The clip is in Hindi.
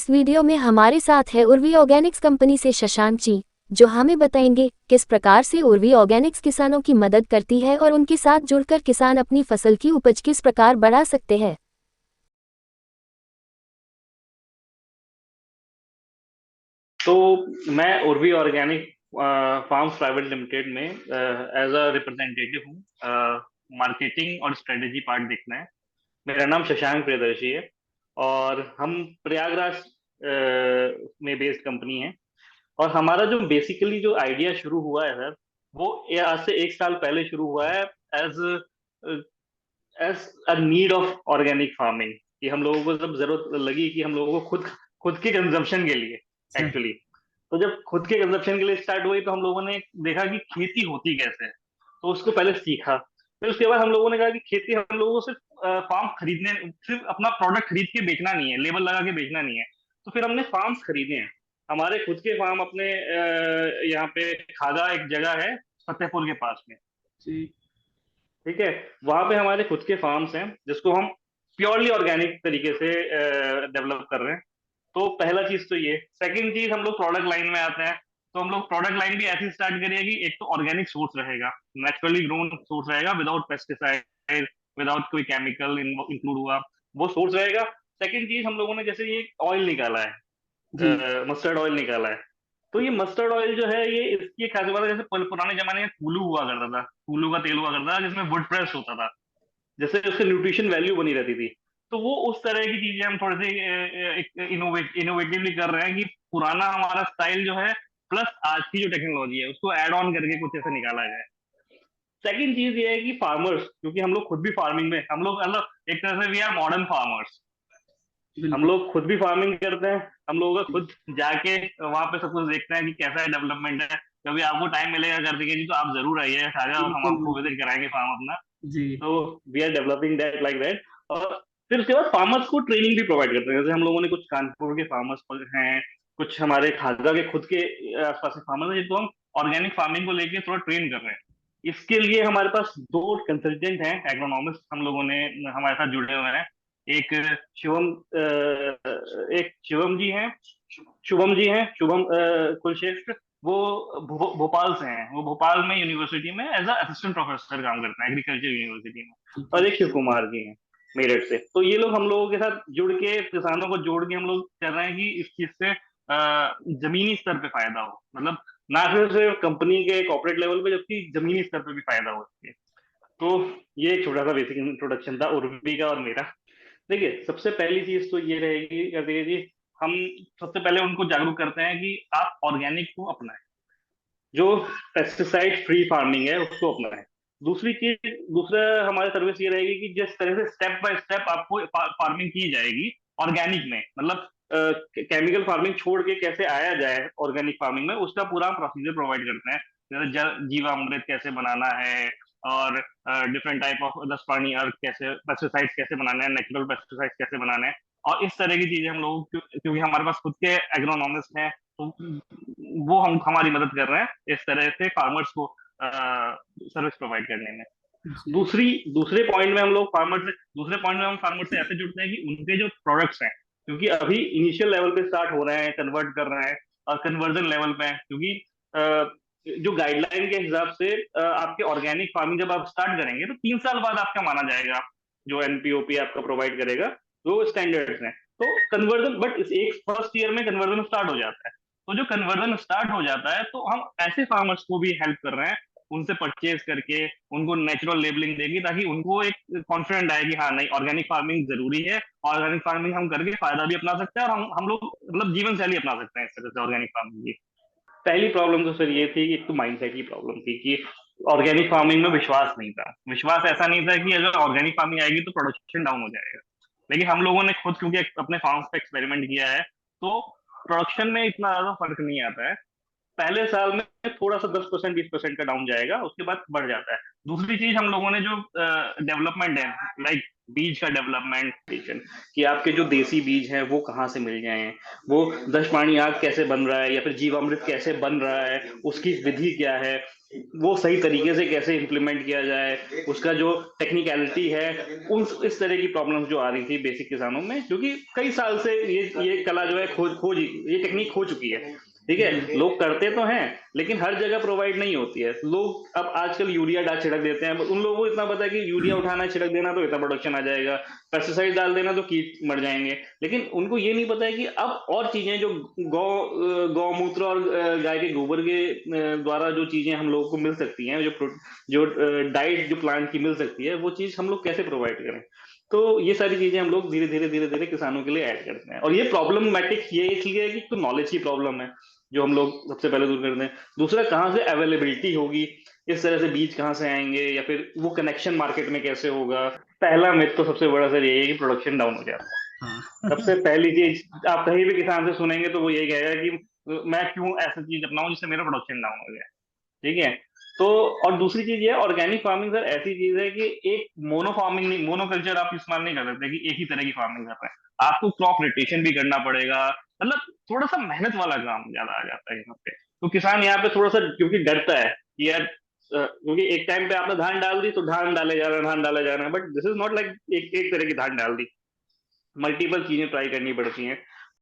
इस वीडियो में हमारे साथ है उर्वी ऑर्गेनिक्स कंपनी से शशांक जी, जो हमें बताएंगे किस प्रकार से उर्वी ऑर्गेनिक्स किसानों की मदद करती है और उनके साथ जुड़कर किसान अपनी फसल की उपज किस प्रकार बढ़ा सकते हैं। तो मैं Urvi organic farms private limited में एज अ रिप्रेजेंटेटिव हूँ। मार्केटिंग और स्ट्रेटेजी पार्ट देखना है। मेरा नाम शशांक प्रियदर्शी है और हम प्रयागराज में बेस्ड कंपनी है। और हमारा जो बेसिकली जो आइडिया शुरू हुआ है सर, वो ये आज से 1 साल पहले शुरू हुआ है as as a need of organic farming. कि हम लोगों को जब जरूरत लगी कि हम लोगों को खुद खुद के कंजम्पशन के लिए अच्छा। एक्चुअली, तो जब खुद के कंजप्शन के लिए स्टार्ट हुई तो हम लोगों ने देखा कि खेती होती कैसे है। तो उसको पहले सीखा, फिर उसके बाद हम लोगों ने कहा कि खेती हम लोगों को सिर्फ फार्म खरीदने, सिर्फ अपना प्रोडक्ट खरीद के बेचना नहीं है, लेबल लगा के बेचना नहीं है। तो फिर हमने फार्म्स खरीदे हैं। हमारे खुद के फार्म अपने यहाँ पे खागा एक जगह है फतेहपुर के पास में, जी। ठीक है। वहां पे हमारे खुद के फार्म्स हैं जिसको हम प्योरली ऑर्गेनिक तरीके से डेवलप कर रहे हैं। तो पहला चीज तो ये। सेकंड चीज, हम लोग प्रोडक्ट लाइन में आते हैं। तो हम लोग प्रोडक्ट लाइन भी ऐसी स्टार्ट करिए कि एक तो ऑर्गेनिक सोर्स रहेगा, नेचुरली ग्रोन सोर्स रहेगा, विदाउट पेस्टिसाइड, विदाउट कोई केमिकल इंक्लूड हुआ, वो सोर्स रहेगा। सेकंड चीज, हम लोगों ने जैसे ये ऑयल निकाला जी। है, मस्टर्ड ऑयल निकाला है। तो ये मस्टर्ड ऑयल जो है, ये इसकी खास बात है, जैसे पुराने जमाने में कूलू हुआ करता था, कूलू का तेल हुआ करता था जिसमें वुड प्रेस होता था, जैसे उससे न्यूट्रिशन वैल्यू बनी रहती थी। तो वो उस तरह की चीजें हम थोड़े से इनोवेटिवली कर रहे हैं कि पुराना हमारा स्टाइल जो है प्लस आज की जो टेक्नोलॉजी है उसको ऐड ऑन करके कुछ ऐसा निकाला जाए। सेकंड चीज ये है कि फार्मर्स, क्योंकि हम लोग खुद भी फार्मिंग में, हम लोग मतलब एक तरह से वी आर मॉडर्न फार्मर्स। हम बिल्कुल। लोग खुद भी फार्मिंग करते हैं, हम लोगों का खुद जाके वहां पे सब कुछ देखते हैं कि कैसा है डेवलपमेंट है। कभी आपको टाइम मिलेगा कर देंगे जी तो आप जरूर आइए सागा, और हम बिल्कुल आपको बिल्कुल। विजिट कराएंगे फार्म अपना। जी। तो we are developing that like that. और फिर उसके बाद फार्मर्स को ट्रेनिंग भी प्रोवाइड करते हैं। जैसे हम लोगों ने कुछ कानपुर के फार्मर्स हैं, कुछ हमारे खारगा के खुद के आसपास के फार्मर्स हैं जिनको हम ऑर्गेनिक फार्मिंग को लेके थोड़ा ट्रेन कर रहे हैं। इसके लिए हमारे पास 2 कंसल्टेंट हैं एग्रोनॉमिस्ट, हम लोगों ने हमारे साथ जुड़े हुए हैं। एक शिवम एक शिवम जी हैं, शुभम जी हैं, शुभम कुलश्रेष्ठ। वो भोपाल से हैं। वो भोपाल में यूनिवर्सिटी में एज अ असिस्टेंट प्रोफेसर काम करते हैं, एग्रीकल्चर यूनिवर्सिटी में। ठीक है। और एक शिव कुमार जी हैं मेरठ से। तो ये लोग हम लोगों के साथ जुड़ के, किसानों को जोड़ के हम लोग कर रहे हैं कि इस चीज से जमीनी स्तर पे फायदा हो, मतलब ना सिर्फ कंपनी के कॉर्पोरेट लेवल पे, जबकि जमीनी स्तर पे भी फायदा हो इसके। तो ये एक छोटा सा बेसिक इंट्रोडक्शन था उर्वी का और मेरा। देखिए, सबसे पहली चीज तो ये रहेगी कहते जी, हम सबसे पहले उनको जागरूक करते हैं कि आप ऑर्गेनिक को अपनाएं, जो पेस्टिसाइड फ्री फार्मिंग है उसको अपनाएं। दूसरी चीज, दूसरा हमारी सर्विस ये रहेगी कि जिस तरह से स्टेप बाय स्टेप आपको फार्मिंग की जाएगी ऑर्गेनिक में, मतलब केमिकल फार्मिंग छोड़ के कैसे आया जाए ऑर्गेनिक फार्मिंग में, उसका पूरा प्रोसीजर प्रोवाइड करते हैं। जैसे जीवामृत कैसे बनाना है, और डिफरेंट टाइप ऑफ दस पानी अर्क कैसे, पेस्टिसाइड्स कैसे बनाने हैं, नेचुरल पेस्टिसाइड्स कैसे बनाने हैं। और इस तरह की चीजें हम लोग, क्योंकि हमारे पास खुद के एग्रोनॉमिस्ट हैं, तो वो हम हमारी मदद कर रहे हैं इस तरह से फार्मर्स को सर्विस प्रोवाइड करने में। जी। दूसरी दूसरे पॉइंट में हम लोग फार्मर से दूसरे पॉइंट में हम फार्मर से ऐसे जुड़ते हैं कि उनके जो प्रोडक्ट्स हैं, क्योंकि अभी इनिशियल लेवल पे स्टार्ट हो रहे हैं, कन्वर्ट कर रहे हैं, और कन्वर्जन लेवल पे हैं। क्योंकि जो गाइडलाइन के हिसाब से आपके ऑर्गेनिक फार्मिंग जब आप स्टार्ट करेंगे तो 3 साल बाद आपका माना जाएगा, जो एनपीओपी आपका प्रोवाइड करेगा, वो स्टैंडर्ड्स हैं। तो कन्वर्जन, बट इस एक फर्स्ट ईयर में कन्वर्जन स्टार्ट हो जाता है। तो जो कन्वर्जन स्टार्ट हो जाता है, तो हम ऐसे फार्मर्स को भी हेल्प कर रहे हैं, उनसे परचेज करके उनको नेचुरल लेबलिंग देगी, ताकि उनको एक कॉन्फिडेंट आए कि हाँ नहीं, ऑर्गेनिक फार्मिंग जरूरी है। ऑर्गेनिक फार्मिंग हम करके फायदा भी अपना सकते हैं, और हम लोग मतलब जीवन शैली अपना सकते हैं इस तरह से ऑर्गेनिक फार्मिंग की। पहली प्रॉब्लम तो सर ये थी कि एक तो माइंडसेट की प्रॉब्लम थी कि ऑर्गेनिक फार्मिंग में विश्वास नहीं था। विश्वास ऐसा नहीं था कि अगर ऑर्गेनिक फार्मिंग आएगी तो प्रोडक्शन डाउन हो जाएगा। लेकिन हम लोगों ने खुद, क्योंकि अपने फार्म्स पे एक्सपेरिमेंट किया है, तो प्रोडक्शन में इतना ज्यादा फर्क नहीं आता है। पहले साल में थोड़ा सा 10% 20% का डाउन जाएगा, उसके बाद बढ़ जाता है। दूसरी चीज, हम लोगों ने जो डेवलपमेंट है, लाइक बीज का डेवलपमेंट, कि आपके जो देसी बीज हैं वो कहाँ से मिल जाएं, वो दशपाणी आग कैसे बन रहा है, या फिर जीवामृत कैसे बन रहा है, उसकी विधि क्या है, वो सही तरीके से कैसे इम्प्लीमेंट किया जाए, उसका जो टेक्निकलिटी है, उन इस तरह की प्रॉब्लम्स जो आ रही थी बेसिक किसानों में, क्योंकि कई साल से ये कला जो है खोज ये टेक्निक हो चुकी है। ठीक है, लोग करते तो हैं लेकिन हर जगह प्रोवाइड नहीं होती है। लोग अब आजकल यूरिया डाल छिड़क देते हैं, उन लोगों को इतना पता है कि यूरिया उठाना छिड़क देना तो इतना प्रोडक्शन आ जाएगा, पेस्टिसाइड डाल देना तो कीट मर जाएंगे। लेकिन उनको ये नहीं पता है कि अब और चीजें जो गौमूत्र और गाय के गोबर के द्वारा जो चीजें हम लोगों को मिल सकती हैं, जो डाइट जो प्लांट की मिल सकती है, वो चीज हम लोग कैसे प्रोवाइड करें। तो ये सारी चीजें हम लोग धीरे धीरे किसानों के लिए ऐड करते हैं। और ये प्रॉब्लमैटिक ये इसलिए है कि तो नॉलेज की प्रॉब्लम है जो हम लोग सबसे पहले दूर करते हैं। दूसरा, कहाँ से अवेलेबिलिटी होगी, इस तरह से बीज कहाँ से आएंगे, या फिर वो कनेक्शन मार्केट में कैसे होगा। पहला मिथ तो सबसे बड़ा सर यही है कि प्रोडक्शन डाउन हो जाता है। हाँ। सबसे पहली चीज आप कहीं भी किसान से सुनेंगे तो वो यही कहेगा कि मैं क्यों ऐसा चीज अपनाऊं जिससे मेरा प्रोडक्शन डाउन हो जाए। ठीक है। तो और दूसरी चीज ये है, ऑर्गेनिक फार्मिंग सर ऐसी चीज है कि एक मोनो फार्मिंग नहीं, मोनोकल्चर आप इस्तेमाल नहीं कर सकते कि एक ही तरह की फार्मिंग कर रहे हैं। आपको क्रॉप रोटेशन भी करना पड़ेगा, मतलब थोड़ा सा मेहनत वाला काम ज्यादा आ जाता है यहाँ पे। तो किसान यहाँ पे थोड़ा सा क्योंकि डरता है कि यार क्योंकि एक टाइम पे आपने धान डाल दी तो धान डाले जा रहे हैं, धान डाले जा रहे हैं, but this is not like एक एक तरह की धान डाल दी, मल्टीपल चीजें ट्राई करनी पड़ती हैं।